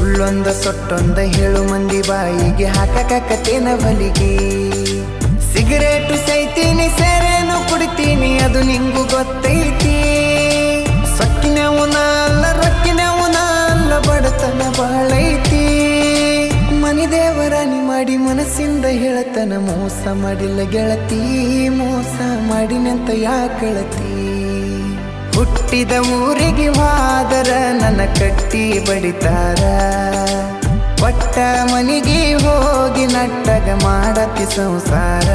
ಸುಳ್ಳೊಂದ ಸೊಟ್ಟೊಂದ ಹೇಳು ಮಂದಿ ಬಾಯಿಗೆ ಹಾಕಕತ್ತೇನ ಬಲಿಗೆ. ಸಿಗರೇಟು ಸೈತೀನಿ ಸೇರೇನು ಕುಡಿತೀನಿ ಅದು ನಿಂಗು ಗೊತ್ತೈತಿ. ಸೊಕ್ಕಿನವನ ಅಲ್ಲ ರೊಕ್ಕಿನವನ ಅಲ್ಲ ಬಡತನ ಬಾಳೈತಿ. ಮನಿ ದೇವರಾಣಿ ಮಾಡಿ ಮನಸ್ಸಿಂದ ಹೇಳತನ ಮೋಸ ಮಾಡಿಲ್ಲ ಗೆಳತಿ, ಮೋಸ ಮಾಡಿನಂತ ಯಾಕಳತಿ. ಹುಟ್ಟಿದ ಊರಿಗೆ ಹೋದರ ನನ್ನ ಕಟ್ಟಿ ಬಡಿತಾರ, ಪಟ್ಟ ಮನಿಗೆ ಹೋಗಿ ನಟ್ಟಗ ಮಾಡತಿ ಸಂಸಾರ.